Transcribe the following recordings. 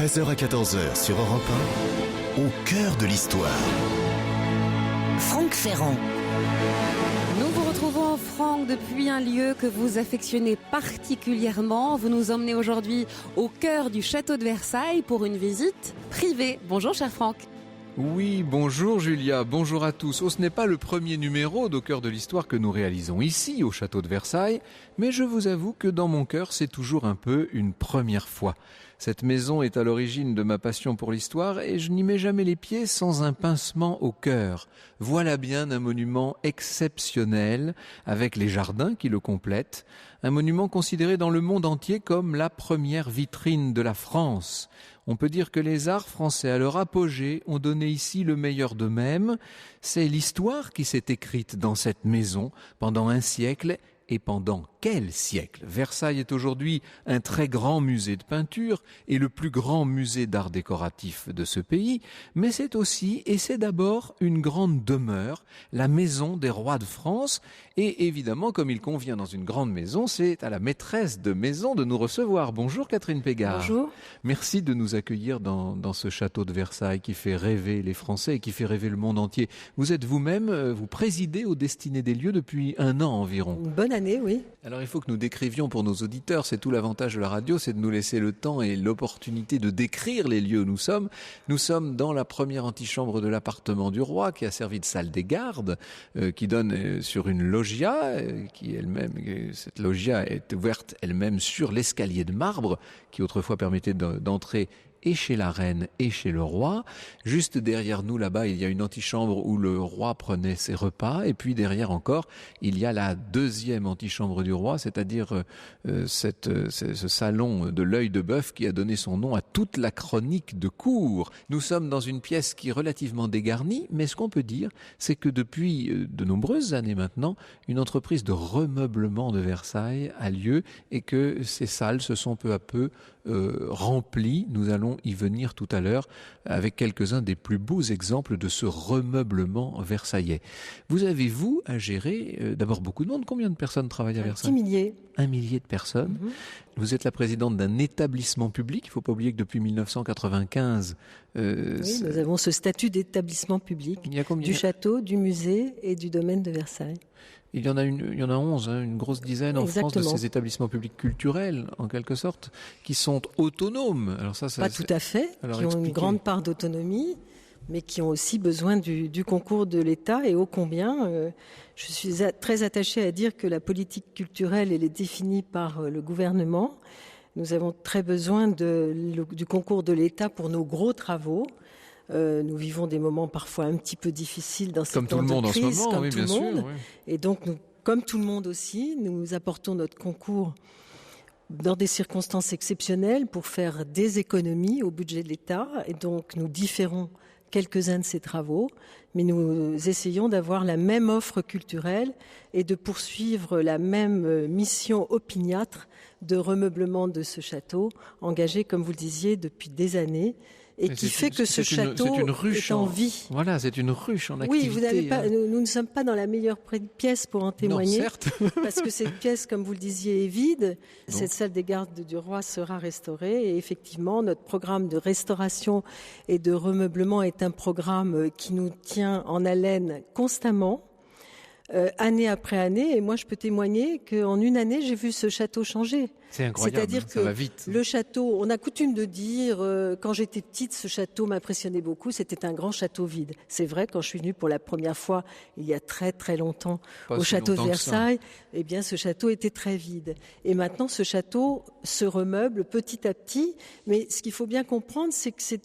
13h à 14h sur Europe 1, au cœur de l'histoire. Franck Ferrand. Nous vous retrouvons, Franck, depuis un lieu que vous affectionnez particulièrement. Vous nous emmenez aujourd'hui au cœur du château de Versailles pour une visite privée. Bonjour, cher Franck. Oui, bonjour Julia, bonjour à tous. Ce n'est pas le premier numéro d'Au cœur de l'histoire que nous réalisons ici, au château de Versailles, mais je vous avoue que dans mon cœur, c'est toujours un peu une première fois. Cette maison est à l'origine de ma passion pour l'histoire et je n'y mets jamais les pieds sans un pincement au cœur. Voilà bien un monument exceptionnel, avec les jardins qui le complètent, un monument considéré dans le monde entier comme la première vitrine de la France. On peut dire que les arts français, à leur apogée, ont donné ici le meilleur d'eux-mêmes. C'est l'histoire qui s'est écrite dans cette maison pendant un siècle. Et pendant quel siècle ? Versailles est aujourd'hui un très grand musée de peinture et le plus grand musée d'art décoratif de ce pays, mais c'est aussi, et c'est d'abord, une grande demeure, la maison des rois de France. Et évidemment, comme il convient dans une grande maison, c'est à la maîtresse de maison de nous recevoir. Bonjour Catherine Pégard. Bonjour. Merci de nous accueillir dans ce château de Versailles qui fait rêver les Français et qui fait rêver le monde entier. Vous êtes vous-même, vous présidez aux Destinées des lieux depuis 1 an environ. Une bonne année, oui. Alors il faut que nous décrivions pour nos auditeurs, c'est tout l'avantage de la radio, c'est de nous laisser le temps et l'opportunité de décrire les lieux où nous sommes. Nous sommes dans la première antichambre de l'appartement du roi qui a servi de salle des gardes, qui donne sur une loggia, qui elle-même, cette loggia est ouverte elle-même sur l'escalier de marbre qui autrefois permettait d'entrer et chez la reine et chez le roi. Juste derrière nous, là-bas, il y a une antichambre où le roi prenait ses repas. Et puis derrière encore, il y a la deuxième antichambre du roi, c'est-à-dire ce salon de l'œil de bœuf qui a donné son nom à toute la chronique de cour. Nous sommes dans une pièce qui est relativement dégarnie, mais ce qu'on peut dire, c'est que depuis de nombreuses années maintenant, une entreprise de remeublement de Versailles a lieu et que ces salles se sont peu à peu remplies. Nous allons y venir tout à l'heure avec quelques-uns des plus beaux exemples de ce remeublement versaillais. Vous avez, vous, à gérer d'abord beaucoup de monde. Combien de personnes travaillent à Versailles ? 10 milliers. 1 millier de personnes. Vous êtes la présidente d'un établissement public. Il ne faut pas oublier que depuis 1995... Oui, nous avons ce statut d'établissement public du château, du musée et du domaine de Versailles. Il y en a 11, une grosse dizaine en Exactement. France de ces établissements publics culturels, en quelque sorte, qui sont autonomes. Alors ça, pas tout à fait, qui ont une grande part d'autonomie, mais qui ont aussi besoin du concours de l'État. Et ô combien, je suis très attachée à dire que la politique culturelle, elle est définie par le gouvernement. Nous avons très besoin du concours de l'État pour nos gros travaux. Nous vivons des moments parfois un petit peu difficiles dans cette temps de crise, comme tout le monde. Et donc, nous, comme tout le monde aussi, nous apportons notre concours dans des circonstances exceptionnelles pour faire des économies au budget de l'État. Et donc, nous différons quelques-uns de ces travaux, mais nous essayons d'avoir la même offre culturelle et de poursuivre la même mission opiniâtre de remeublement de ce château, engagé, comme vous le disiez, depuis des années, et qui fait que ce château est en vie. Voilà, c'est une ruche en activité. Oui, vous n'avez pas, nous ne sommes pas dans la meilleure pièce pour en témoigner. Non, certes. Parce que cette pièce, comme vous le disiez, est vide. Donc. Cette salle des gardes du roi sera restaurée et effectivement, notre programme de restauration et de remeublement est un programme qui nous tient en haleine constamment. Année après année, et moi je peux témoigner qu'en 1 année j'ai vu ce château changer. C'est incroyable, c'est-à-dire ça va vite. Le château, on a coutume de dire, quand j'étais petite, ce château m'impressionnait beaucoup, c'était un grand château vide. C'est vrai, quand je suis venue pour la première fois, il y a très très longtemps, au château de Versailles, eh bien ce château était très vide. Et maintenant ce château se remeuble petit à petit, mais ce qu'il faut bien comprendre, c'est que c'est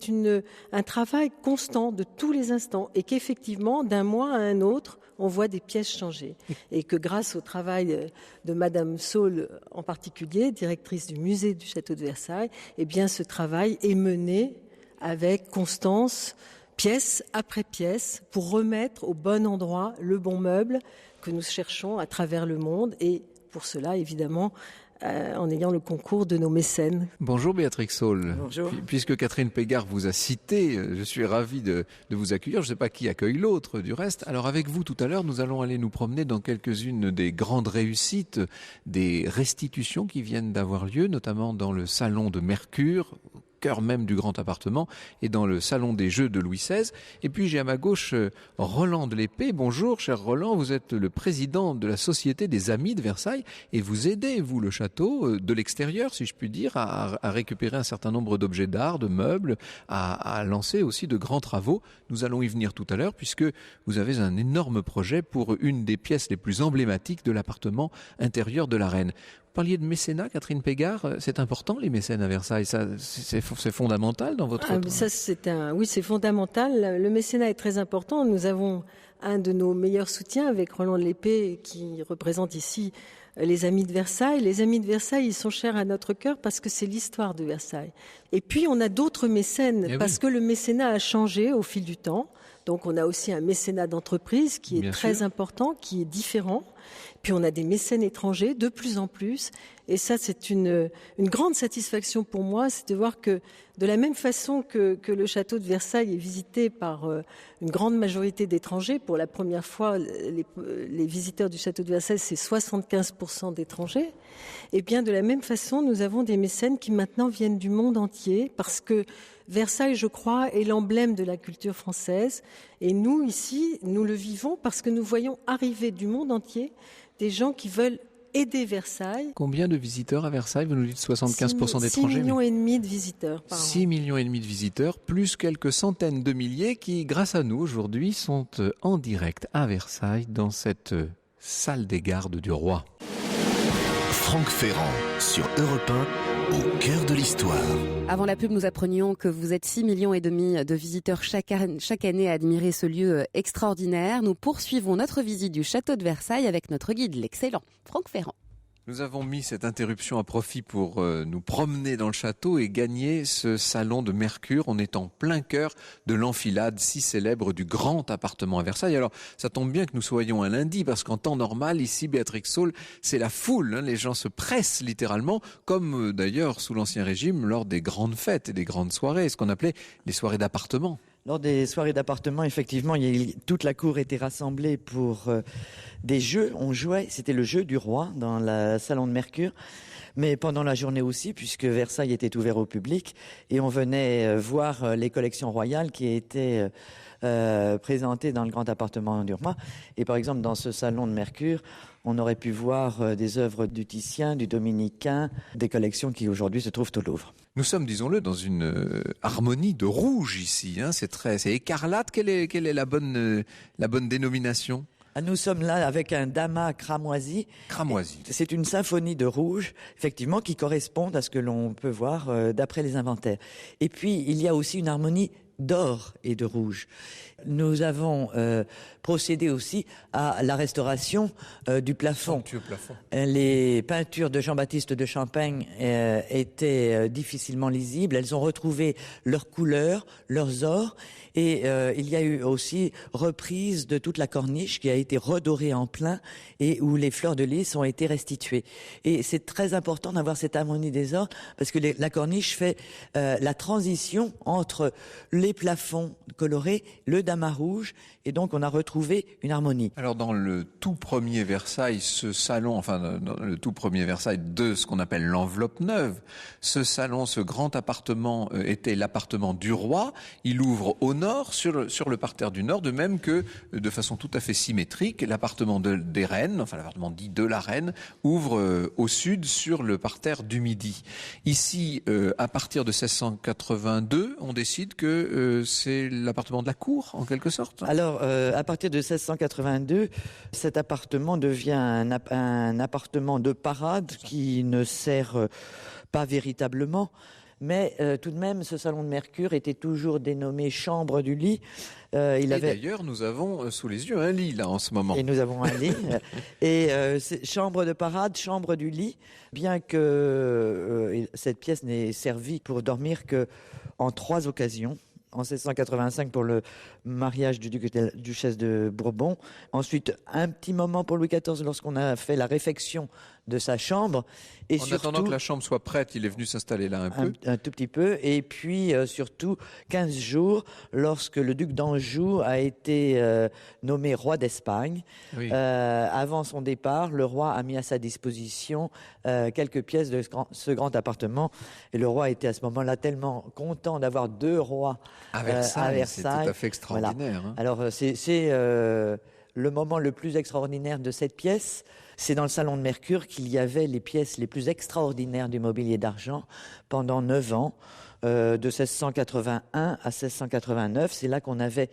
un travail constant de tous les instants, et qu'effectivement, d'un mois à un autre, on voit des pièces changer. Et que grâce au travail de Madame Saul en particulier, directrice du musée du château de Versailles, eh bien ce travail est mené avec constance, pièce après pièce, pour remettre au bon endroit le bon meuble que nous cherchons à travers le monde. Et pour cela, évidemment, en ayant le concours de nos mécènes. Bonjour Béatrix Saul. Bonjour. Puisque Catherine Pégard vous a cité, je suis ravi de vous accueillir. Je ne sais pas qui accueille l'autre du reste. Alors avec vous tout à l'heure, nous allons aller nous promener dans quelques-unes des grandes réussites, des restitutions qui viennent d'avoir lieu, notamment dans le salon de Mercure, cœur même du grand appartement et dans le salon des jeux de Louis XVI. Et puis j'ai à ma gauche Roland de l'Épée. Bonjour cher Roland, vous êtes le président de la Société des Amis de Versailles et vous aidez, vous, le château, de l'extérieur, si je puis dire, à récupérer un certain nombre d'objets d'art, de meubles, à lancer aussi de grands travaux. Nous allons y venir tout à l'heure puisque vous avez un énorme projet pour une des pièces les plus emblématiques de l'appartement intérieur de la reine. Vous parliez de mécénat, Catherine Pégard. C'est important, les mécènes à Versailles. Ça, c'est fondamental dans votre travail. Oui, c'est fondamental. Le mécénat est très important. Nous avons un de nos meilleurs soutiens avec Roland de l'Épée qui représente ici les Amis de Versailles. Les Amis de Versailles, ils sont chers à notre cœur parce que c'est l'histoire de Versailles. Et puis, on a d'autres mécènes parce que le mécénat a changé au fil du temps. Donc, on a aussi un mécénat d'entreprise qui est très important, qui est différent. Puis, on a des mécènes étrangers de plus en plus. Et ça, c'est une grande satisfaction pour moi, c'est de voir que de la même façon que le château de Versailles est visité par une grande majorité d'étrangers, pour la première fois, les visiteurs du château de Versailles, c'est 75% d'étrangers. Et bien, de la même façon, nous avons des mécènes qui maintenant viennent du monde entier parce que Versailles, je crois, est l'emblème de la culture française. Et nous, ici, nous le vivons parce que nous voyons arriver du monde entier des gens qui veulent aider Versailles. Combien de visiteurs à Versailles? Vous nous dites 75% d'étrangers. 6,5 millions de visiteurs par an. 6,5 millions de visiteurs, plus quelques centaines de milliers qui, grâce à nous, aujourd'hui, sont en direct à Versailles, dans cette salle des gardes du roi. Franck Ferrand, sur Europe 1, au cœur de l'histoire. Avant la pub, nous apprenions que vous êtes 6,5 millions de visiteurs chaque année à admirer ce lieu extraordinaire. Nous poursuivons notre visite du château de Versailles avec notre guide, l'excellent Franck Ferrand. Nous avons mis cette interruption à profit pour nous promener dans le château et gagner ce salon de Mercure. On est en plein cœur de l'enfilade si célèbre du grand appartement à Versailles. Alors, ça tombe bien que nous soyons un lundi parce qu'en temps normal, ici, Béatrix Saul, c'est la foule. Les gens se pressent littéralement, comme d'ailleurs sous l'Ancien Régime, lors des grandes fêtes et des grandes soirées, ce qu'on appelait les soirées d'appartement. Lors des soirées d'appartement, effectivement, toute la cour était rassemblée pour des jeux. On jouait, c'était le jeu du roi dans le salon de Mercure, mais pendant la journée aussi, puisque Versailles était ouvert au public, et on venait voir les collections royales qui étaient présentées dans le grand appartement du roi. Et par exemple, dans ce salon de Mercure, on aurait pu voir des œuvres du Titien, du Dominicain, des collections qui aujourd'hui se trouvent au Louvre. Nous sommes, disons-le, dans une harmonie de rouge ici. C'est écarlate. Quelle est la bonne dénomination? Nous sommes là avec un damas cramoisi. Cramoisi. C'est une symphonie de rouge, effectivement, qui correspond à ce que l'on peut voir d'après les inventaires. Et puis, il y a aussi une harmonie d'or et de rouge. Nous avons procédé aussi à la restauration du plafond. Les peintures de Jean-Baptiste de Champagne étaient difficilement lisibles. Elles ont retrouvé leur couleur, leurs ors. Et il y a eu aussi reprise de toute la corniche qui a été redorée en plein et où les fleurs de lys ont été restituées. Et c'est très important d'avoir cette harmonie des ordres parce que la corniche fait la transition entre les plafonds colorés, le damas rouge, et donc on a retrouvé une harmonie. Alors dans le tout premier Versailles, ce salon, dans le tout premier Versailles de ce qu'on appelle l'enveloppe neuve, ce salon, ce grand appartement était l'appartement du roi. Il ouvre au nord, sur le parterre du nord, de même que, de façon tout à fait symétrique, l'appartement des reines, l'appartement dit de la reine, ouvre au sud sur le parterre du midi. Ici, à partir de 1682, on décide que c'est l'appartement de la cour, en quelque sorte. Alors, à partir de 1682, cet appartement devient un appartement de parade qui ne sert pas véritablement. Mais tout de même, ce salon de Mercure était toujours dénommé chambre du lit. D'ailleurs, nous avons sous les yeux un lit, là, en ce moment. Et nous avons un lit. Et c'est chambre de parade, chambre du lit, bien que cette pièce n'ait servi pour dormir qu'en 3 occasions. En 1685 pour le mariage du duc et de la duchesse de Bourbon. Ensuite, un petit moment pour Louis XIV lorsqu'on a fait la réfection de sa chambre. Et en attendant que la chambre soit prête, il est venu s'installer là un tout petit peu. Et puis surtout 15 jours, lorsque le duc d'Anjou a été nommé roi d'Espagne. Oui. Avant son départ, le roi a mis à sa disposition quelques pièces de ce grand appartement. Et le roi était à ce moment-là tellement content d'avoir 2 rois à Versailles. C'est tout à fait extraordinaire. Voilà. Alors c'est le moment le plus extraordinaire de cette pièce. C'est dans le salon de Mercure qu'il y avait les pièces les plus extraordinaires du mobilier d'argent pendant 9 ans, de 1681 à 1689. C'est là qu'on avait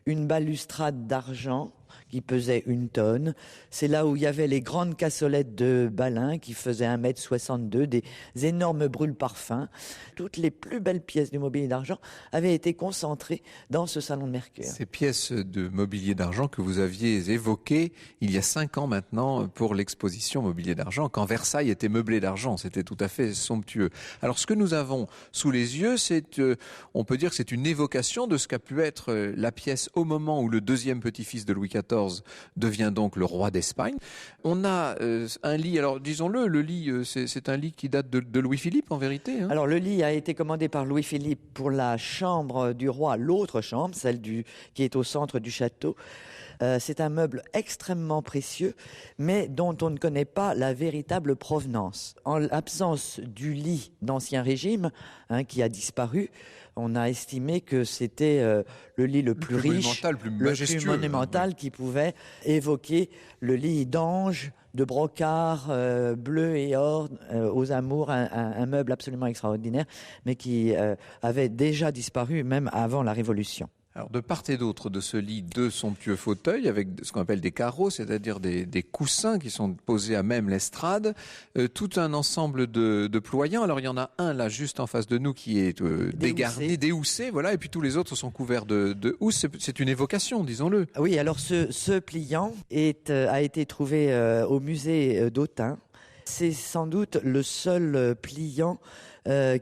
une balustrade d'argent qui pesait 1 tonne. C'est là où il y avait les grandes cassolettes de Balin qui faisaient 1,62 m, des énormes brûle-parfums. Toutes les plus belles pièces du mobilier d'argent avaient été concentrées dans ce salon de Mercure. Ces pièces de mobilier d'argent que vous aviez évoquées il y a 5 ans maintenant pour l'exposition mobilier d'argent, quand Versailles était meublé d'argent. C'était tout à fait somptueux. Alors ce que nous avons sous les yeux, on peut dire que c'est une évocation de ce qu'a pu être la pièce au moment où le 2e petit-fils de Louis XIV devient donc le roi d'Espagne. On a un lit, alors disons-le, le lit, c'est un lit qui date de Louis-Philippe en vérité. Alors le lit a été commandé par Louis-Philippe pour la chambre du roi, l'autre chambre, celle qui est au centre du château. C'est un meuble extrêmement précieux, mais dont on ne connaît pas la véritable provenance. En l'absence du lit d'Ancien Régime, qui a disparu, on a estimé que c'était le lit le plus riche, le plus monumental qui pouvait évoquer le lit d'ange, de brocart bleu et or aux amours, un meuble absolument extraordinaire, mais qui avait déjà disparu même avant la Révolution. Alors de part et d'autre de ce lit, 2 somptueux fauteuils avec ce qu'on appelle des carreaux, c'est-à-dire des coussins qui sont posés à même l'estrade, tout un ensemble de ployants. Alors il y en a un là juste en face de nous qui est dégarni, déhoussé, voilà, et puis tous les autres sont couverts de housses. C'est une évocation, disons-le. Oui, alors ce pliant a été trouvé au musée d'Autun. C'est sans doute le seul pliant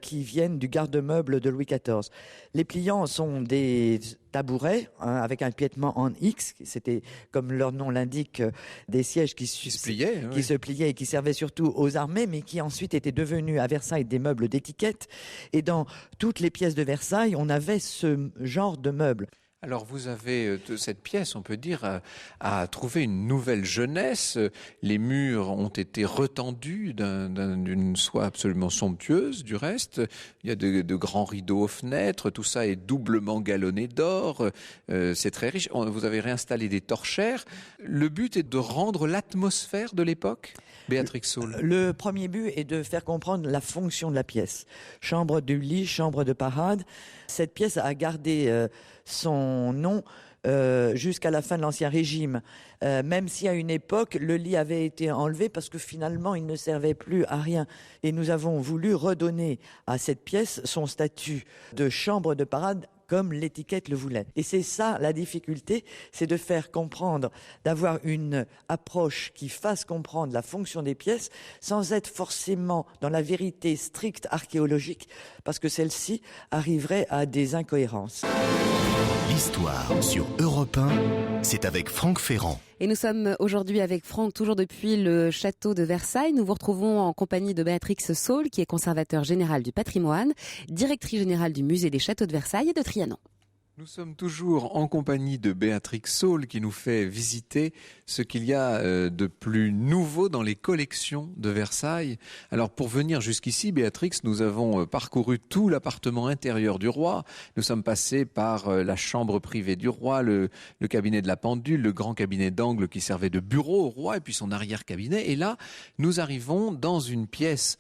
qui viennent du garde-meuble de Louis XIV. Les pliants sont des tabourets avec un piétement en X. C'était, comme leur nom l'indique, des sièges qui se pliaient et qui servaient surtout aux armées, mais qui ensuite étaient devenus à Versailles des meubles d'étiquette. Et dans toutes les pièces de Versailles, on avait ce genre de meubles. Alors vous avez cette pièce, on peut dire, a trouvé une nouvelle jeunesse. Les murs ont été retendus d'une soie absolument somptueuse du reste. Il y a de grands rideaux aux fenêtres, tout ça est doublement galonné d'or. C'est très riche. Vous avez réinstallé des torchères. Le but est de rendre l'atmosphère de l'époque, Béatrix Saul. Le premier but est de faire comprendre la fonction de la pièce. Chambre de lit, chambre de parade. Cette pièce a gardé son nom jusqu'à la fin de l'Ancien Régime, même si à une époque le lit avait été enlevé parce que finalement il ne servait plus à rien. Et nous avons voulu redonner à cette pièce son statut de chambre de parade comme l'étiquette le voulait. Et c'est ça la difficulté, c'est de faire comprendre, d'avoir une approche qui fasse comprendre la fonction des pièces sans être forcément dans la vérité stricte archéologique, parce que celle-ci arriverait à des incohérences. L'histoire sur Europe 1, c'est avec Franck Ferrand. Et nous sommes aujourd'hui avec Franck, toujours depuis le château de Versailles. Nous vous retrouvons en compagnie de Béatrix Saul, qui est conservateur général du patrimoine, directrice générale du musée des châteaux de Versailles et de Trianon. Nous sommes toujours en compagnie de Béatrix Saul qui nous fait visiter ce qu'il y a de plus nouveau dans les collections de Versailles. Alors pour venir jusqu'ici, Béatrix, nous avons parcouru tout l'appartement intérieur du roi. Nous sommes passés par la chambre privée du roi, le cabinet de la pendule, le grand cabinet d'angle qui servait de bureau au roi et puis son arrière-cabinet. Et là, nous arrivons dans une pièce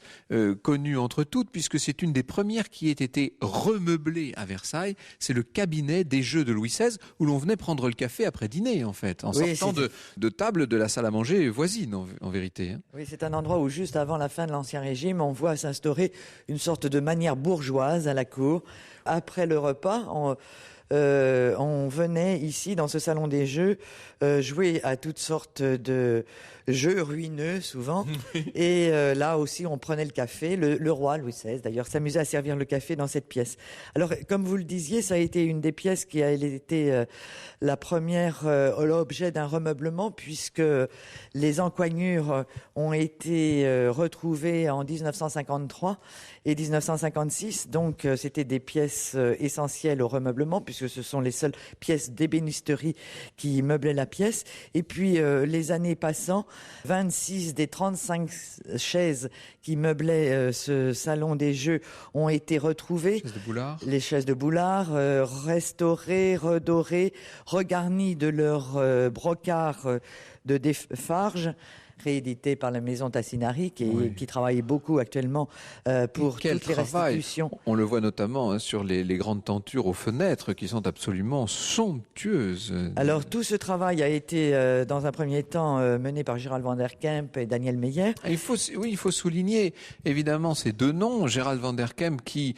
connue entre toutes puisque c'est une des premières qui ait été remeublée à Versailles. C'est le cabinet des jeux de Louis XVI où l'on venait prendre le café après dîner en fait, en sortant de table de la salle à manger voisine en vérité. Oui, c'est un endroit où juste avant la fin de l'Ancien Régime, on voit s'instaurer une sorte de manière bourgeoise à la cour. Après le repas, on venait ici, dans ce salon des jeux, jouer à toutes sortes de jeux ruineux, souvent. Et là aussi, on prenait le café. Le roi, Louis XVI, d'ailleurs, s'amusait à servir le café dans cette pièce. Alors, comme vous le disiez, ça a été une des pièces qui a été la première objet d'un remeublement, puisque les encoignures ont été retrouvées en 1953 et 1956. Donc, c'était des pièces essentielles au remeublement, puisque ce sont les seules pièces d'ébénisterie qui meublaient la pièce. Et puis, les années passant, 26 des 35 chaises qui meublaient ce salon des jeux ont été retrouvées. Les chaises de Boulard, restaurées, redorées, regarnies de leur brocart de Desfarges, réédité par la maison Tassinari, qui travaille beaucoup actuellement pour toutes les restitutions. On le voit notamment sur les grandes tentures aux fenêtres qui sont absolument somptueuses. Alors tout ce travail a été dans un premier temps mené par Gérald van der Kemp et Daniel Meyer. Il faut souligner évidemment ces deux noms. Gérald van der Kemp qui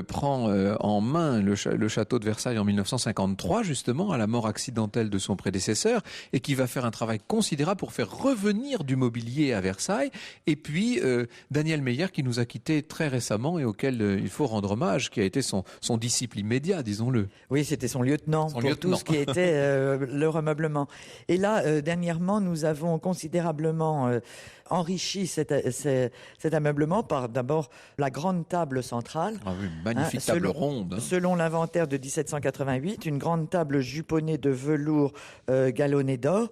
prend en main le château de Versailles en 1953, justement à la mort accidentelle de son prédécesseur, et qui va faire un travail considérable pour faire revenir du mobilier à Versailles, et puis Daniel Meyer qui nous a quittés très récemment et auquel il faut rendre hommage, qui a été son disciple immédiat, disons-le. Oui, c'était son lieutenant pour tout ce qui était le remeublement. Et là, dernièrement, nous avons considérablement enrichi cet ameublement par d'abord la grande table centrale. Ah oui, magnifique table ronde. Selon l'inventaire de 1788, une grande table juponnée de velours galonné d'or.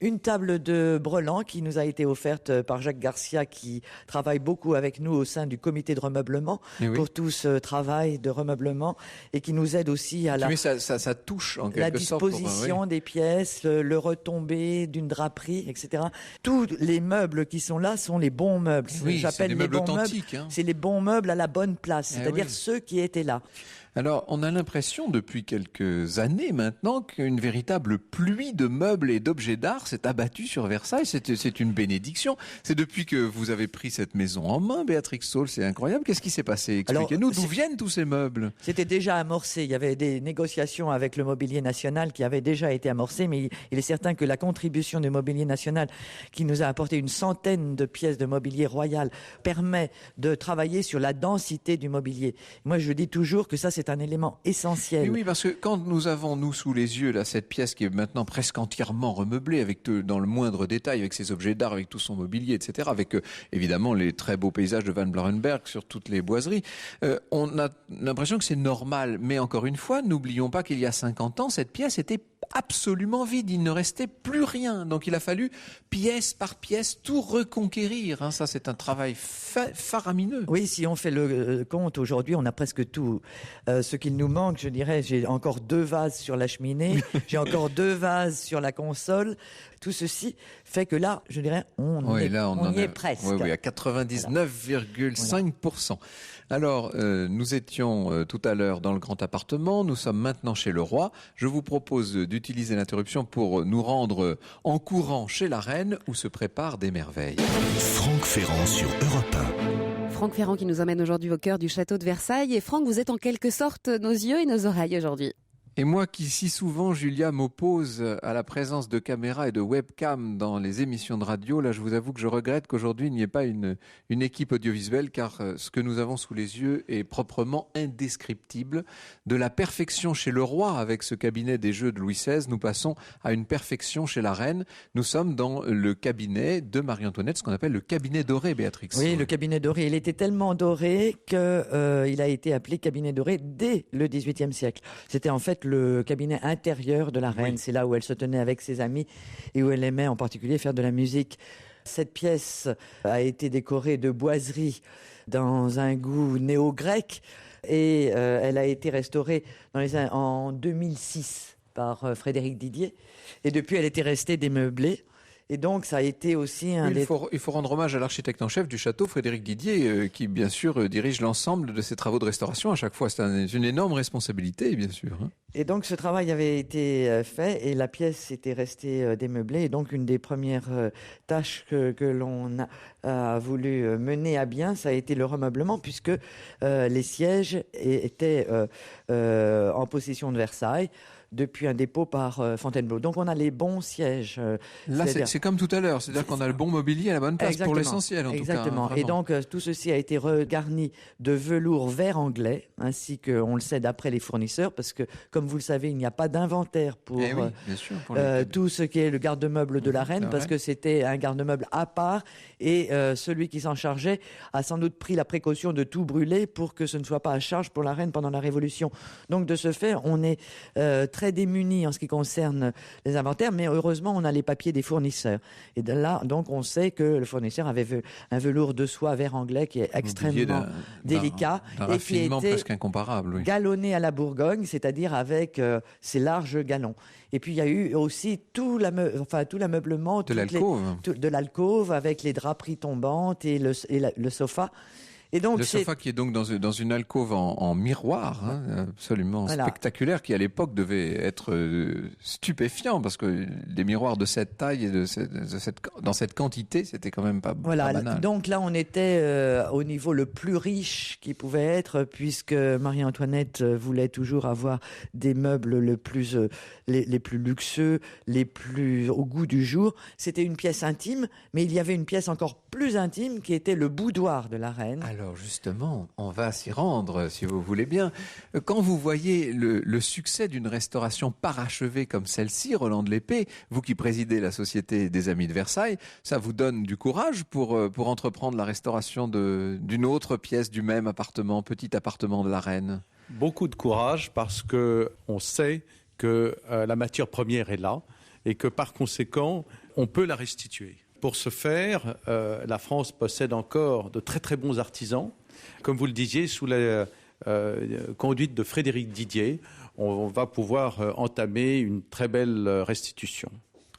Une table de brelan qui nous a été offerte par Jacques Garcia, qui travaille beaucoup avec nous au sein du comité de remeublement pour tout ce travail de remeublement, et qui nous aide aussi à ça touche en quelque sorte la disposition des pièces, le retombé d'une draperie, etc. Tous les meubles qui sont là sont les bons meubles. J'appelle les meubles authentiques. C'est les bons meubles à la bonne place, c'est-à-dire ceux qui étaient là. Alors, on a l'impression depuis quelques années maintenant qu'une véritable pluie de meubles et d'objets d'art s'est abattue sur Versailles. C'est une bénédiction. C'est depuis que vous avez pris cette maison en main, Béatrix Saul. C'est incroyable. Qu'est-ce qui s'est passé? Expliquez-nous d'où viennent tous ces meubles. C'était déjà amorcé. Il y avait des négociations avec le Mobilier National qui avaient déjà été amorcées, mais il est certain que la contribution du Mobilier National, qui nous a apporté une centaine de pièces de mobilier royal, permet de travailler sur la densité du mobilier. Moi, je dis toujours que ça, c'est un élément essentiel. Oui, parce que quand nous avons, nous, sous les yeux, là, cette pièce qui est maintenant presque entièrement remeublée, avec dans le moindre détail, avec ses objets d'art, avec tout son mobilier, etc., avec évidemment les très beaux paysages de Van Blaurenberg sur toutes les boiseries, on a l'impression que c'est normal. Mais encore une fois, n'oublions pas qu'il y a 50 ans, cette pièce était absolument vide, il ne restait plus rien. Donc il a fallu pièce par pièce tout reconquérir. Ça, c'est un travail faramineux. Oui, si on fait le compte aujourd'hui, on a presque tout. Ce qu'il nous manque, je dirais, j'ai encore 2 vases sur la cheminée, j'ai encore 2 vases sur la console. Tout ceci fait que là, je dirais, on y est presque. Oui, à 99,5%. Alors, nous étions tout à l'heure dans le grand appartement, nous sommes maintenant chez le roi. Je vous propose d'utiliser l'interruption pour nous rendre en courant chez la reine où se préparent des merveilles. Franck Ferrand sur Europe 1. Franck Ferrand qui nous emmène aujourd'hui au cœur du château de Versailles. Et Franck, vous êtes en quelque sorte nos yeux et nos oreilles aujourd'hui. Et moi qui si souvent, Julia, m'oppose à la présence de caméras et de webcam dans les émissions de radio, là je vous avoue que je regrette qu'aujourd'hui il n'y ait pas une équipe audiovisuelle, car ce que nous avons sous les yeux est proprement indescriptible. De la perfection chez le roi avec ce cabinet des jeux de Louis XVI, nous passons à une perfection chez la reine. Nous sommes dans le cabinet de Marie-Antoinette, ce qu'on appelle le cabinet doré, Béatrix. Oui, le cabinet doré. Il était tellement doré qu'il a été appelé cabinet doré dès le XVIIIe siècle. C'était en fait le cabinet intérieur de la reine. Oui. C'est là où elle se tenait avec ses amis et où elle aimait en particulier faire de la musique. Cette pièce a été décorée de boiseries dans un goût néo-grec et elle a été restaurée en 2006 par Frédéric Didier. Et depuis, elle était restée démeublée. Et donc, ça a été aussi il faut rendre hommage à l'architecte en chef du château, Frédéric Didier, qui, bien sûr, dirige l'ensemble de ces travaux de restauration à chaque fois. C'est une énorme responsabilité, bien sûr. Et donc, ce travail avait été fait et la pièce était restée démeublée. Et donc, une des premières tâches que l'on a voulu mener à bien, ça a été le remeublement, puisque les sièges étaient en possession de Versailles, depuis un dépôt par Fontainebleau. Donc on a les bons sièges. Là, c'est comme tout à l'heure, c'est-à-dire qu'on a le bon mobilier à la bonne place. Exactement. Pour l'essentiel en tout cas. Exactement. Et donc tout ceci a été regarni de velours vert anglais, ainsi qu'on le sait d'après les fournisseurs, parce que comme vous le savez, il n'y a pas d'inventaire pour, tout ce qui est le garde-meuble de la reine, parce que c'était un garde-meuble à part, et celui qui s'en chargeait a sans doute pris la précaution de tout brûler pour que ce ne soit pas à charge pour la reine pendant la Révolution. Donc de ce fait, on est très démunis en ce qui concerne les inventaires, mais heureusement, on a les papiers des fournisseurs. Et de là, donc, on sait que le fournisseur avait un velours de soie vert anglais qui est extrêmement délicat et qui était presque incomparable, galonné à la Bourgogne, c'est-à-dire avec ses larges galons. Et puis, il y a eu aussi tout l'ameublement de l'alcôve avec les draperies tombantes et le sofa. Et donc, le sofa qui est donc dans une alcôve en miroir, absolument spectaculaire, qui à l'époque devait être stupéfiant, parce que des miroirs de cette taille et dans cette quantité, c'était quand même pas banal. Donc là, on était au niveau le plus riche qui pouvait être, puisque Marie-Antoinette voulait toujours avoir des meubles les plus luxueux, les plus au goût du jour. C'était une pièce intime, mais il y avait une pièce encore plus intime qui était le boudoir de la reine. Alors justement, on va s'y rendre, si vous voulez bien. Quand vous voyez le succès d'une restauration parachevée comme celle-ci, Roland de Lespée, vous qui présidez la Société des Amis de Versailles, ça vous donne du courage pour entreprendre la restauration d'une autre pièce du même appartement, petit appartement de la reine? Beaucoup de courage, parce qu'on sait que la matière première est là et que par conséquent, on peut la restituer. Pour ce faire, la France possède encore de très très bons artisans. Comme vous le disiez, sous la conduite de Frédéric Didier, on va pouvoir entamer une très belle restitution.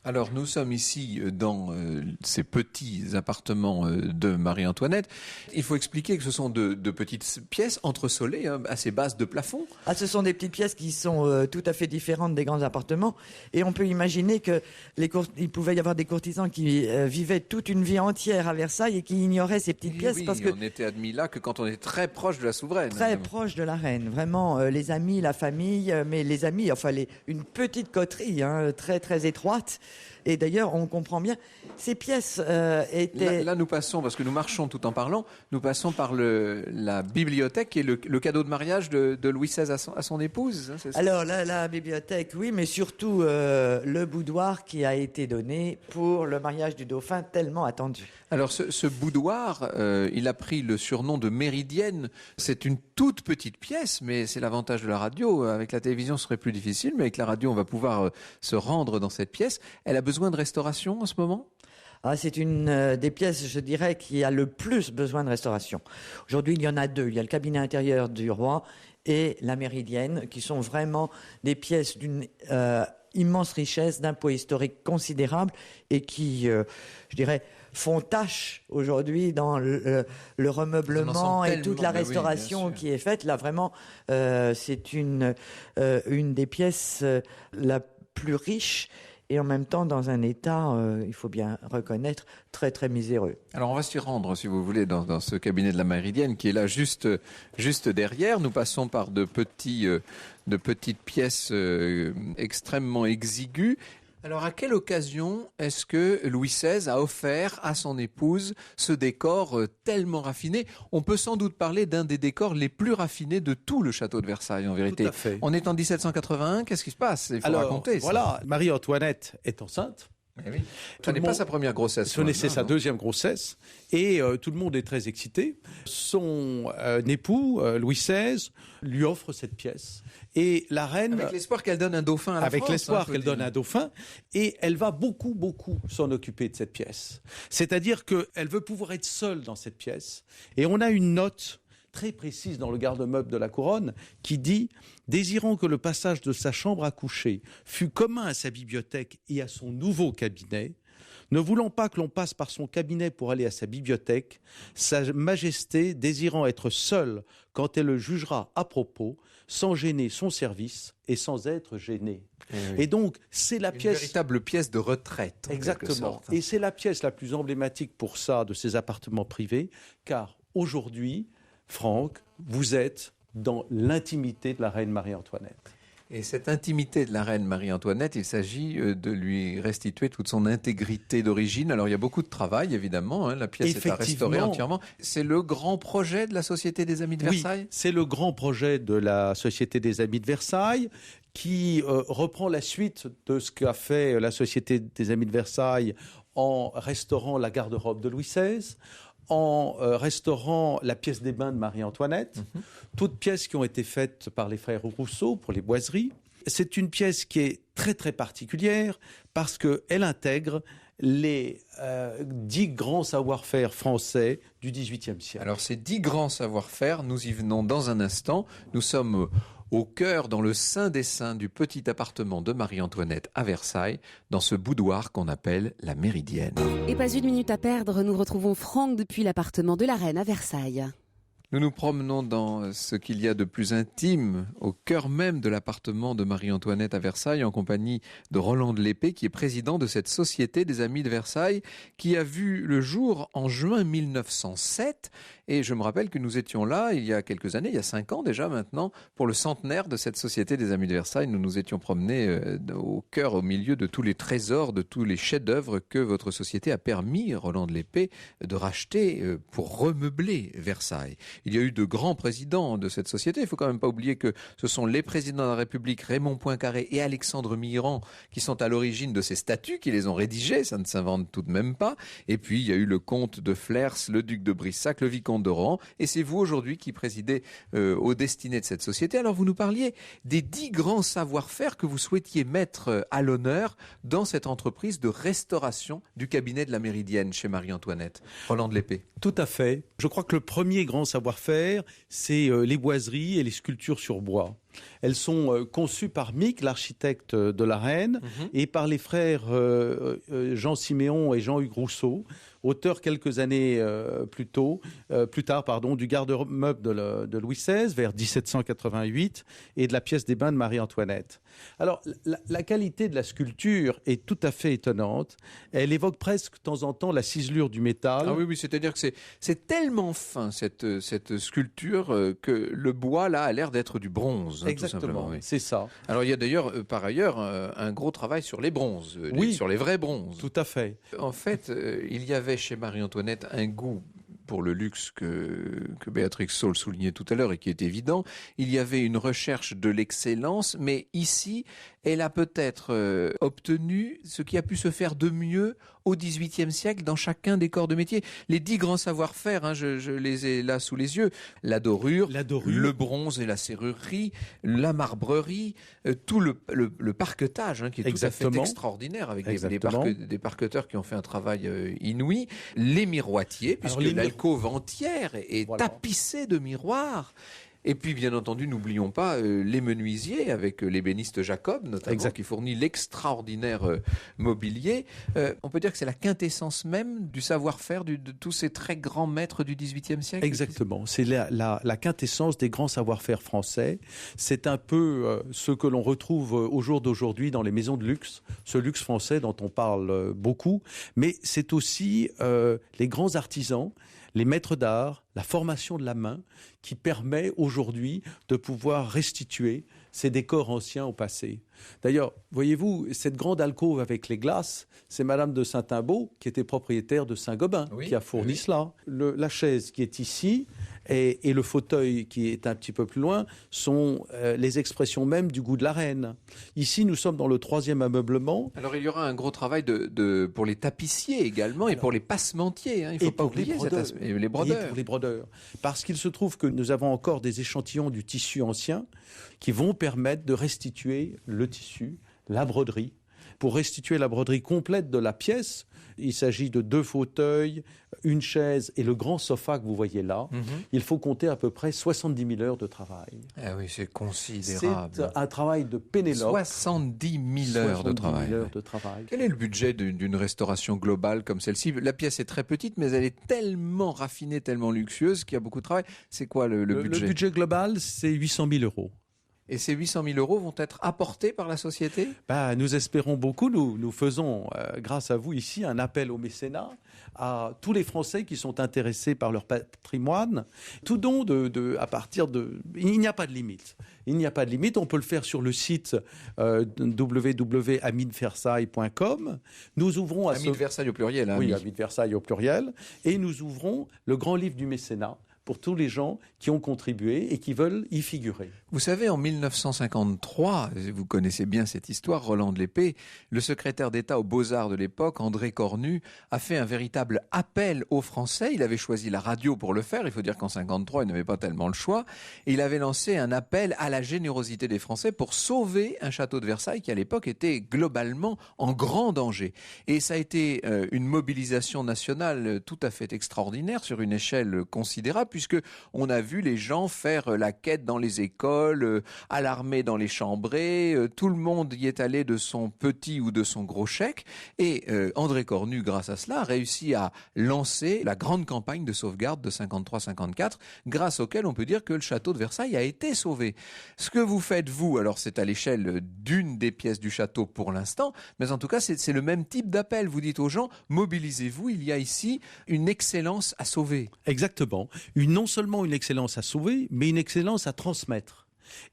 Alors nous sommes ici dans ces petits appartements de Marie-Antoinette. Il faut expliquer que ce sont de petites pièces entresolées, assez basses de plafond. Ce sont des petites pièces qui sont tout à fait différentes des grands appartements. Et on peut imaginer qu'il pouvait y avoir des courtisans qui vivaient toute une vie entière à Versailles et qui ignoraient ces petites pièces. Parce que on n'était admis là que quand on est très proche de la souveraine. Très proche de la reine. Vraiment, les amis, la famille, mais les amis, une petite coterie très très étroite. Et d'ailleurs, on comprend bien, ces pièces étaient... Là, nous passons, parce que nous marchons tout en parlant, nous passons par la bibliothèque qui est le cadeau de mariage de Louis XVI à son épouse. C'est ça? Alors, la bibliothèque, oui, mais surtout le boudoir qui a été donné pour le mariage du dauphin, tellement attendu. Alors, ce boudoir, il a pris le surnom de Méridienne. C'est une toute petite pièce, mais c'est l'avantage de la radio. Avec la télévision, ce serait plus difficile, mais avec la radio, on va pouvoir se rendre dans cette pièce. Elle a besoin de restauration en ce moment ? C'est une des pièces, je dirais, qui a le plus besoin de restauration. Aujourd'hui, il y en a deux. Il y a le cabinet intérieur du roi et la Méridienne, qui sont vraiment des pièces d'une immense richesse, d'un poids historique considérable et qui, je dirais, font tâche aujourd'hui dans le remeublement et toute la restauration qui est faite. Là, vraiment, c'est une des pièces la plus riche et en même temps dans un état, il faut bien reconnaître, très très miséreux. Alors on va s'y rendre, si vous voulez, dans ce cabinet de la Méridienne qui est là juste derrière. Nous passons par de petites pièces extrêmement exiguës. Alors, à quelle occasion est-ce que Louis XVI a offert à son épouse ce décor tellement raffiné ? On peut sans doute parler d'un des décors les plus raffinés de tout le château de Versailles, en vérité. Tout à fait. On est en 1781, qu'est-ce qui se passe ? Il faut raconter ça. Voilà, Marie-Antoinette est enceinte. Oui. Ce n'est pas sa première grossesse. C'est sa deuxième grossesse. Et tout le monde est très excité. Son époux, Louis XVI, lui offre cette pièce. Et la reine... Avec l'espoir qu'elle donne un dauphin à la France. Avec l'espoir qu'elle donne un dauphin. Et elle va beaucoup, beaucoup s'en occuper de cette pièce. C'est-à-dire qu'elle veut pouvoir être seule dans cette pièce. Et on a une note très précise dans le garde-meuble de la couronne qui dit « Désirant que le passage de sa chambre à coucher fût commun à sa bibliothèque et à son nouveau cabinet, Ne voulant pas que l'on passe par son cabinet pour aller à sa bibliothèque, Sa Majesté, désirant être seule quand elle le jugera à propos, sans gêner son service et sans être gênée. Et donc, c'est la pièce... Une véritable pièce de retraite. Exactement. Et c'est la pièce la plus emblématique pour ça de ces appartements privés, car aujourd'hui, Franck, vous êtes dans l'intimité de la reine Marie-Antoinette. Et cette intimité de la reine Marie-Antoinette, il s'agit de lui restituer toute son intégrité d'origine. Alors il y a beaucoup de travail, évidemment, la pièce est à restaurer entièrement. C'est le grand projet de la Société des Amis de Versailles ? Oui, c'est le grand projet de la Société des Amis de Versailles qui reprend la suite de ce qu'a fait la Société des Amis de Versailles en restaurant la garde-robe de Louis XVI, en restaurant la pièce des bains de Marie-Antoinette, toutes pièces qui ont été faites par les frères Rousseau pour les boiseries. C'est une pièce qui est très très particulière parce qu'elle intègre les 10 grands savoir-faire français du XVIIIe siècle. Alors ces 10 grands savoir-faire, nous y venons dans un instant. Nous sommes au cœur, dans le sein des saints du petit appartement de Marie-Antoinette à Versailles, dans ce boudoir qu'on appelle la Méridienne. Et pas une minute à perdre, nous retrouvons Franck depuis l'appartement de la reine à Versailles. Nous nous promenons dans ce qu'il y a de plus intime, au cœur même de l'appartement de Marie-Antoinette à Versailles, en compagnie de Roland de Lespée, qui est président de cette Société des Amis de Versailles, qui a vu le jour en juin 1907. Et je me rappelle que nous étions là il y a quelques années, il y a 5 ans déjà maintenant, pour le centenaire de cette Société des Amis de Versailles. Nous nous étions promenés au cœur, au milieu de tous les trésors, de tous les chefs-d'œuvre que votre société a permis, Roland de Lespée, de racheter pour remeubler Versailles. Il y a eu de grands présidents de cette société. Il ne faut quand même pas oublier que ce sont les présidents de la République, Raymond Poincaré et Alexandre Mitterrand, qui sont à l'origine de ces statuts, qui les ont rédigés. Ça ne s'invente tout de même pas. Et puis, il y a eu le comte de Flers, le duc de Brissac, le vicomte de Rohan. Et c'est vous aujourd'hui qui présidez aux destinées de cette société. Alors, vous nous parliez des 10 grands savoir-faire que vous souhaitiez mettre à l'honneur dans cette entreprise de restauration du cabinet de la Méridienne chez Marie-Antoinette. Roland de Lespée. Tout à fait. Je crois que le premier grand savoir-faire, c'est les boiseries et les sculptures sur bois. Elles sont conçues par Mick, l'architecte de la reine, et par les frères Jean Siméon et Jean-Hugues Rousseau, auteurs quelques années plus tard, du garde-meuble de Louis XVI vers 1788 et de la pièce des bains de Marie-Antoinette. Alors, la qualité de la sculpture est tout à fait étonnante. Elle évoque presque de temps en temps la ciselure du métal. Ah oui, c'est-à-dire que c'est tellement fin cette sculpture que le bois là a l'air d'être du bronze. Exactement, oui. C'est ça. Alors il y a d'ailleurs par ailleurs un gros travail sur les bronzes, sur les vrais bronzes. Tout à fait. En fait, il y avait chez Marie-Antoinette un goût pour le luxe que Béatrix Saul soulignait tout à l'heure et qui est évident. Il y avait une recherche de l'excellence, mais ici, elle a peut-être obtenu ce qui a pu se faire de mieux au XVIIIe siècle dans chacun des corps de métier. Les 10 grands savoir-faire, je les ai là sous les yeux. La dorure, le bronze et la serrurerie, la marbrerie, tout le parquetage qui est tout à fait extraordinaire avec des parqueteurs qui ont fait un travail inouï. Les miroitiers, puisque l'alcôve entière est tapissée de miroirs. Et puis, bien entendu, n'oublions pas les menuisiers avec l'ébéniste Jacob, notamment, qui fournit l'extraordinaire mobilier. On peut dire que c'est la quintessence même du savoir-faire de tous ces très grands maîtres du XVIIIe siècle. Exactement. C'est la quintessence des grands savoir-faire français. C'est un peu ce que l'on retrouve au jour d'aujourd'hui dans les maisons de luxe, ce luxe français dont on parle beaucoup. Mais c'est aussi les grands artisans, les maîtres d'art, la formation de la main qui permet aujourd'hui de pouvoir restituer ces décors anciens au passé. D'ailleurs, voyez-vous, cette grande alcôve avec les glaces, c'est Madame de Saint-Imbaud qui était propriétaire de Saint-Gobain qui a fourni cela. La chaise qui est ici et le fauteuil qui est un petit peu plus loin sont les expressions même du goût de la reine. Ici, nous sommes dans le 3e ameublement. Alors, il y aura un gros travail pour les tapissiers également et pour les passementiers. Il ne faut pas oublier les brodeurs. Et pour les brodeurs. Parce qu'il se trouve que nous avons encore des échantillons du tissu ancien qui vont permettre de restituer le tissu, la broderie, Pour restituer la broderie complète de la pièce, il s'agit de 2 fauteuils, une chaise et le grand sofa que vous voyez là. Il faut compter à peu près 70 000 heures de travail. Ah oui, c'est considérable. C'est un travail de Pénélope. 70 000 heures de travail. Quel est le budget d'une restauration globale comme celle-ci? La pièce est très petite, mais elle est tellement raffinée, tellement luxueuse qu'il y a beaucoup de travail. C'est quoi le budget? Le budget global, c'est 800 000 euros. Et ces 800 000 euros vont être apportés par la société? Nous espérons beaucoup. Nous faisons, grâce à vous ici, un appel au mécénat à tous les Français qui sont intéressés par leur patrimoine. Tout don à partir de... Il n'y a pas de limite. Il n'y a pas de limite. On peut le faire sur le site www.amidversailles.com. Nous ouvrons Ami de Versailles au pluriel. Oui, Ami de Versailles au pluriel. Et nous ouvrons le grand livre du mécénat pour tous les gens qui ont contribué et qui veulent y figurer. Vous savez, en 1953, vous connaissez bien cette histoire, Roland de Lespée, le secrétaire d'État aux Beaux-Arts de l'époque, André Cornu, a fait un véritable appel aux Français. Il avait choisi la radio pour le faire. Il faut dire qu'en 1953, il n'avait pas tellement le choix. Et il avait lancé un appel à la générosité des Français pour sauver un château de Versailles qui, à l'époque, était globalement en grand danger. Et ça a été une mobilisation nationale tout à fait extraordinaire sur une échelle considérable, puisque on a vu les gens faire la quête dans les écoles, à l'armée dans les chambrées, tout le monde y est allé de son petit ou de son gros chèque, et André Cornu, grâce à cela, a réussi à lancer la grande campagne de sauvegarde de 53-54, grâce auquel on peut dire que le château de Versailles a été sauvé. Ce que vous faites, vous, alors c'est à l'échelle d'une des pièces du château pour l'instant, mais en tout cas c'est le même type d'appel. Vous dites aux gens, mobilisez-vous, il y a ici une excellence à sauver. Exactement. Non seulement une excellence à sauver, mais une excellence à transmettre.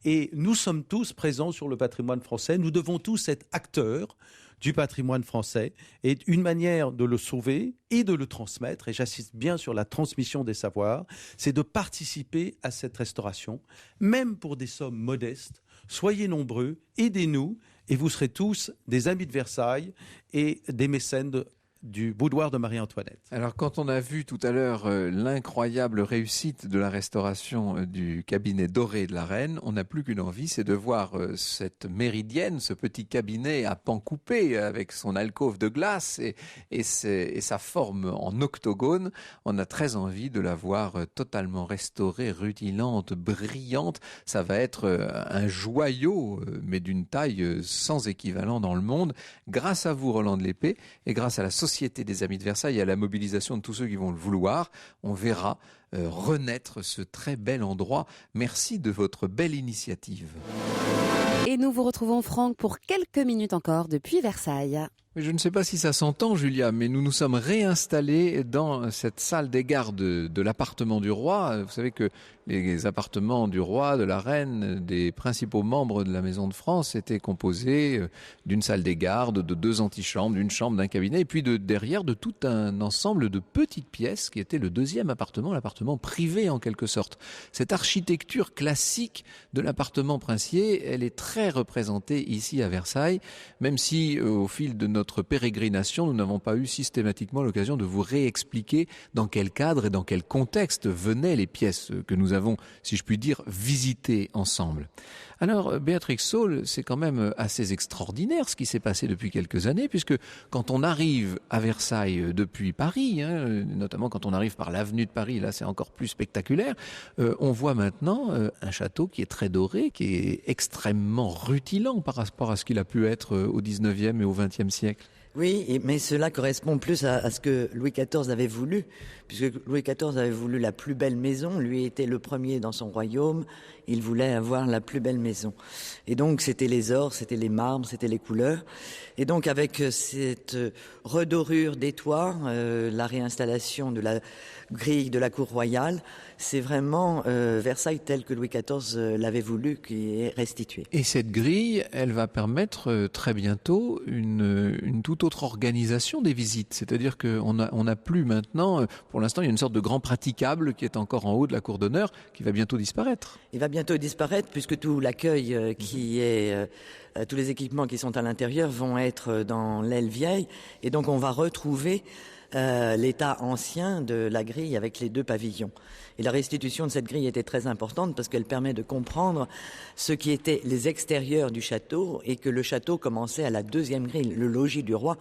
Et nous sommes tous présents sur le patrimoine français. Nous devons tous être acteurs du patrimoine français. Et une manière de le sauver et de le transmettre, et j'insiste bien sur la transmission des savoirs, c'est de participer à cette restauration, même pour des sommes modestes. Soyez nombreux, aidez-nous, et vous serez tous des amis de Versailles et des mécènes du boudoir de Marie-Antoinette. Alors quand on a vu tout à l'heure l'incroyable réussite de la restauration du cabinet doré de la reine, on n'a plus qu'une envie, c'est de voir cette méridienne, ce petit cabinet à pan coupé avec son alcôve de glace et sa forme en octogone. On a très envie de la voir totalement restaurée, rutilante, brillante. Ça va être un joyau, mais d'une taille sans équivalent dans le monde. Grâce à vous, Roland de Lespée, et grâce à la Société des Amis de Versailles et à la mobilisation de tous ceux qui vont le vouloir, on verra renaître ce très bel endroit. Merci de votre belle initiative. Et nous vous retrouvons, Franck, pour quelques minutes encore depuis Versailles. Je ne sais pas si ça s'entend, Julia, mais nous nous sommes réinstallés dans cette salle des gardes de l'appartement du roi. Vous savez que les appartements du roi, de la reine, des principaux membres de la Maison de France étaient composés d'une salle des gardes, de 2 antichambres, d'une chambre, d'un cabinet, et puis derrière de tout un ensemble de petites pièces qui était le 2e appartement, l'appartement privé en quelque sorte. Cette architecture classique de l'appartement princier, elle est très représentée ici à Versailles, même si au fil de notre pérégrination, nous n'avons pas eu systématiquement l'occasion de vous réexpliquer dans quel cadre et dans quel contexte venaient les pièces que nous avons, si je puis dire, visitées ensemble. Alors, Béatrix Saul, c'est quand même assez extraordinaire ce qui s'est passé depuis quelques années, puisque quand on arrive à Versailles depuis Paris, notamment quand on arrive par l'avenue de Paris, là c'est encore plus spectaculaire, on voit maintenant un château qui est très doré, qui est extrêmement rutilant par rapport à ce qu'il a pu être au 19e et au 20e siècle. Oui, mais cela correspond plus à ce que Louis XIV avait voulu, puisque Louis XIV avait voulu la plus belle maison. Lui était le premier dans son royaume. Il voulait avoir la plus belle maison. Et donc, c'était les ors, c'était les marbres, c'était les couleurs. Et donc, avec cette redorure des toits, la réinstallation de la grille de la cour royale, c'est vraiment Versailles tel que Louis XIV l'avait voulu qui est restitué. Et cette grille, elle va permettre très bientôt une toute autre organisation des visites. C'est-à-dire qu'on n'a plus maintenant, pour l'instant, il y a une sorte de grand praticable qui est encore en haut de la cour d'honneur, qui va bientôt disparaître. Il va bientôt disparaître puisque tout l'accueil qui est... tous les équipements qui sont à l'intérieur vont être dans l'aile vieille. Et donc on va retrouver l'état ancien de la grille avec les 2 pavillons. Et la restitution de cette grille était très importante parce qu'elle permet de comprendre ce qui étaient les extérieurs du château et que le château commençait à la 2e grille, le logis du roi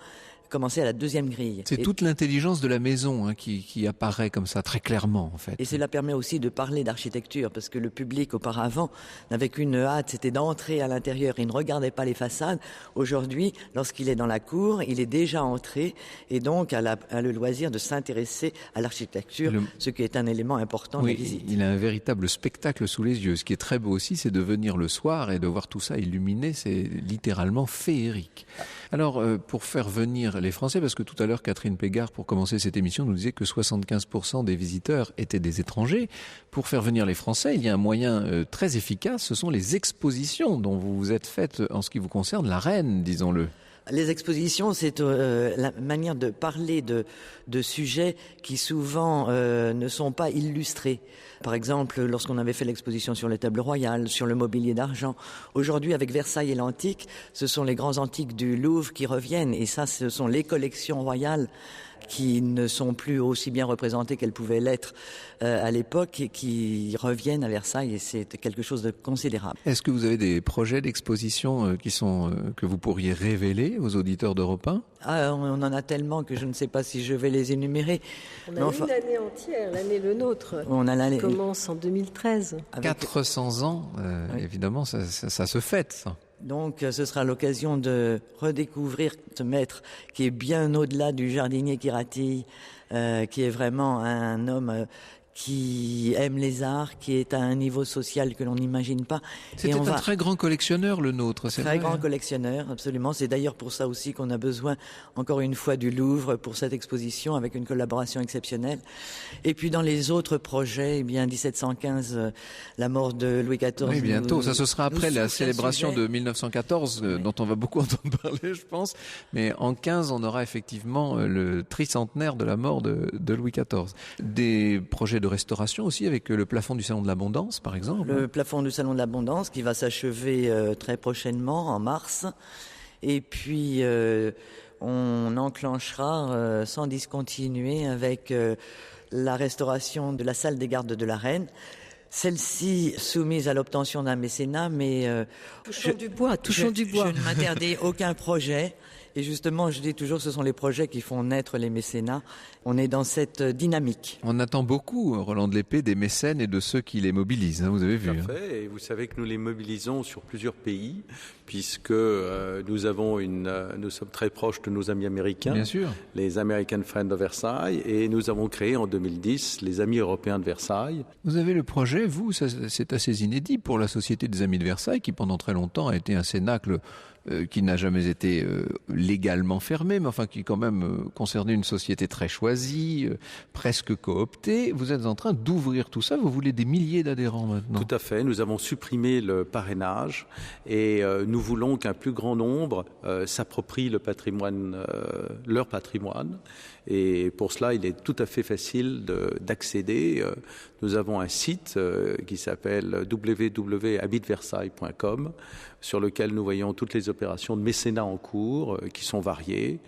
commençait à la 2e grille. C'est toute l'intelligence de la maison qui apparaît comme ça très clairement en fait. Et cela permet aussi de parler d'architecture parce que le public auparavant n'avait qu'une hâte, c'était d'entrer à l'intérieur. Il ne regardait pas les façades. Aujourd'hui, lorsqu'il est dans la cour, il est déjà entré et donc a le loisir de s'intéresser à l'architecture, ce qui est un élément important de la visite. Il a un véritable spectacle sous les yeux. Ce qui est très beau aussi, c'est de venir le soir et de voir tout ça illuminé. C'est littéralement féerique. Alors, pour faire venir les Français, parce que tout à l'heure, Catherine Pégard, pour commencer cette émission, nous disait que 75% des visiteurs étaient des étrangers. Pour faire venir les Français, il y a un moyen très efficace, ce sont les expositions dont vous vous êtes faites en ce qui vous concerne la reine, disons-le. Les expositions, c'est la manière de parler de sujets qui souvent ne sont pas illustrés. Par exemple, lorsqu'on avait fait l'exposition sur les tables royales, sur le mobilier d'argent. Aujourd'hui, avec Versailles et l'antique, ce sont les grands antiques du Louvre qui reviennent. Et ça, ce sont les collections royales qui ne sont plus aussi bien représentées qu'elles pouvaient l'être à l'époque et qui reviennent à Versailles et c'est quelque chose de considérable. Est-ce que vous avez des projets d'exposition que vous pourriez révéler aux auditeurs d'Europe 1 ? On en a tellement que je ne sais pas si je vais les énumérer. On a une année entière, l'année Le Nôtre, qui commence en 2013. 400 ans, oui. Évidemment, ça se fête, ça. Donc ce sera l'occasion de redécouvrir ce maître qui est bien au-delà du jardinier qui ratille, qui est vraiment un homme qui aime les arts, qui est à un niveau social que l'on n'imagine pas. C'était un très grand collectionneur, le nôtre, c'est vrai. Très grand collectionneur, absolument. C'est d'ailleurs pour ça aussi qu'on a besoin, encore une fois, du Louvre pour cette exposition, avec une collaboration exceptionnelle. Et puis dans les autres projets, eh bien 1715, la mort de Louis XIV. Oui, bientôt. Ça, ce sera après la célébration de 1914, dont on va beaucoup entendre parler, je pense. Mais en 15, on aura effectivement le tricentenaire de la mort de Louis XIV. Des projets de restauration aussi avec le plafond du Salon de l'Abondance, par exemple. Le plafond du Salon de l'Abondance qui va s'achever très prochainement, en mars. Et puis, on enclenchera sans discontinuer avec la restauration de la salle des gardes de la Reine. Celle-ci soumise à l'obtention d'un mécénat, mais touchons du bois. Je ne m'interdis aucun projet. Et justement, je dis toujours, ce sont les projets qui font naître les mécénats. On est dans cette dynamique. On attend beaucoup, Roland de Lespée, des mécènes et de ceux qui les mobilisent, vous avez vu. Tout à fait, et vous savez que nous les mobilisons sur plusieurs pays, puisque nous sommes très proches de nos amis américains, bien sûr, les American Friends de Versailles, et nous avons créé en 2010 les Amis européens de Versailles. Vous avez le projet, vous, c'est assez inédit pour la Société des Amis de Versailles, qui pendant très longtemps a été un cénacle qui n'a jamais été légalement fermé, mais enfin qui quand même concernait une société très choisie, presque cooptée. Vous êtes en train d'ouvrir tout ça, vous voulez des milliers d'adhérents maintenant. Tout à fait, nous avons supprimé le parrainage et nous voulons qu'un plus grand nombre s'approprie le patrimoine, leur patrimoine. Et pour cela, il est tout à fait facile d'accéder. Nous avons un site qui s'appelle www.amitversailles.com sur lequel nous voyons toutes les opérations de mécénat en cours qui sont variées.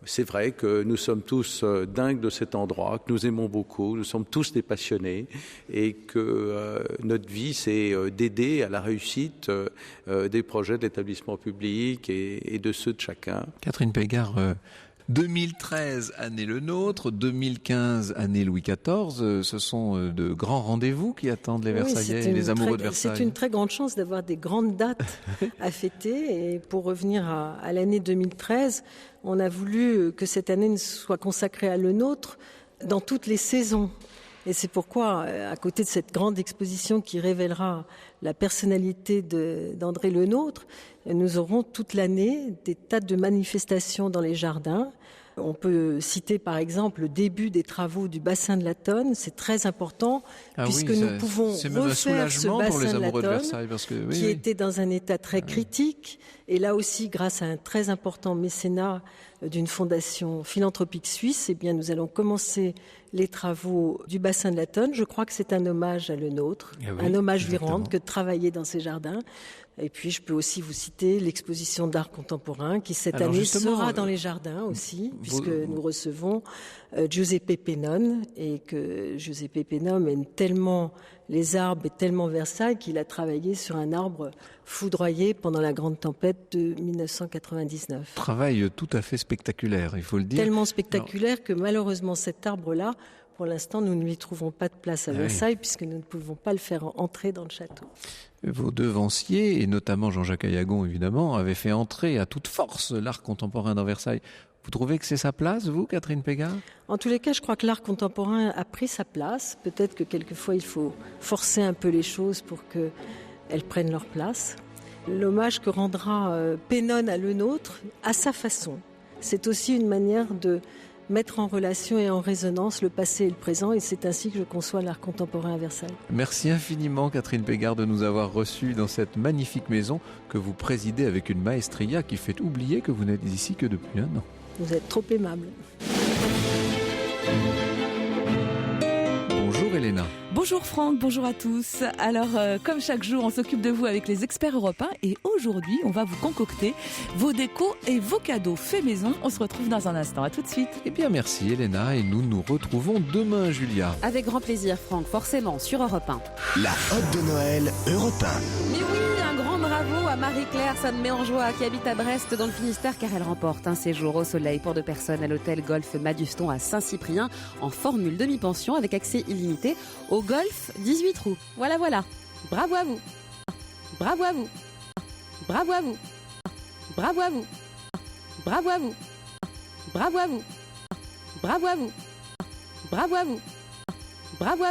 C'est vrai que nous sommes tous dingues de cet endroit, que nous aimons beaucoup, nous sommes tous des passionnés et que notre vie, c'est d'aider à la réussite des projets d'établissement public et de ceux de chacun. Catherine Pégard, 2013, année Le Nôtre, 2015, année Louis XIV, ce sont de grands rendez-vous qui attendent les Versaillais et les amoureux de Versailles. C'est une très grande chance d'avoir des grandes dates à fêter. Et pour revenir à l'année 2013, on a voulu que cette année soit consacrée à Le Nôtre dans toutes les saisons. Et c'est pourquoi, à côté de cette grande exposition qui révélera la personnalité d'André Le Nôtre, nous aurons toute l'année des tas de manifestations dans les jardins. On peut citer par exemple le début des travaux du bassin de la Tonne, c'est très important puisque nous pouvons refaire ce bassin de la Tonne qui était dans un état très critique et là aussi grâce à un très important mécénat d'une fondation philanthropique suisse, eh bien nous allons commencer les travaux du bassin de la Tonne. Je crois que c'est un hommage à Le Nôtre, un hommage vivant que de travailler dans ces jardins. Et puis, je peux aussi vous citer l'exposition d'art contemporain qui, cette année, sera dans les jardins aussi, puisque nous recevons Giuseppe Pennone, et que Giuseppe Pennone aime tellement les arbres et tellement Versailles qu'il a travaillé sur un arbre foudroyé pendant la grande tempête de 1999. Travail tout à fait spectaculaire, il faut le dire. Tellement spectaculaire que malheureusement cet arbre-là, pour l'instant, nous ne lui trouvons pas de place à Versailles, puisque nous ne pouvons pas le faire entrer dans le château. Vos devanciers, et notamment Jean-Jacques Ayagon évidemment, avaient fait entrer à toute force l'art contemporain dans Versailles. Vous trouvez que c'est sa place, vous, Catherine Pégard ? En tous les cas, je crois que l'art contemporain a pris sa place. Peut-être que quelquefois, il faut forcer un peu les choses pour qu'elles prennent leur place. L'hommage que rendra Pennone à le nôtre, à sa façon, c'est aussi une manière de mettre en relation et en résonance le passé et le présent, et c'est ainsi que je conçois l'art contemporain à Versailles. Merci infiniment, Catherine Pégard, de nous avoir reçus dans cette magnifique maison que vous présidez avec une maestria qui fait oublier que vous n'êtes ici que depuis 1 an. Vous êtes trop aimable. Bonjour Elena. Bonjour Franck, bonjour à tous. Alors, comme chaque jour, on s'occupe de vous avec les experts européens et aujourd'hui, on va vous concocter vos décos et vos cadeaux faits maison. On se retrouve dans un instant. À tout de suite. Eh bien, merci Elena et nous nous retrouvons demain, Julia. Avec grand plaisir, Franck, forcément, sur Europe 1. La Hotte de Noël Europe 1. Mais oui, un grand bravo à Marie-Claire, ça me met en joie, qui habite à Brest dans le Finistère, car elle remporte un séjour au soleil pour 2 personnes à l'hôtel Golf Maduston à Saint-Cyprien en formule demi-pension avec accès illimité au Golf 18 trous. Voilà. Bravo à vous. Bravo à vous. Bravo à vous. Bravo à vous. Bravo à vous. Bravo à vous. Bravo à vous. Bravo à vous. Bravo à vous.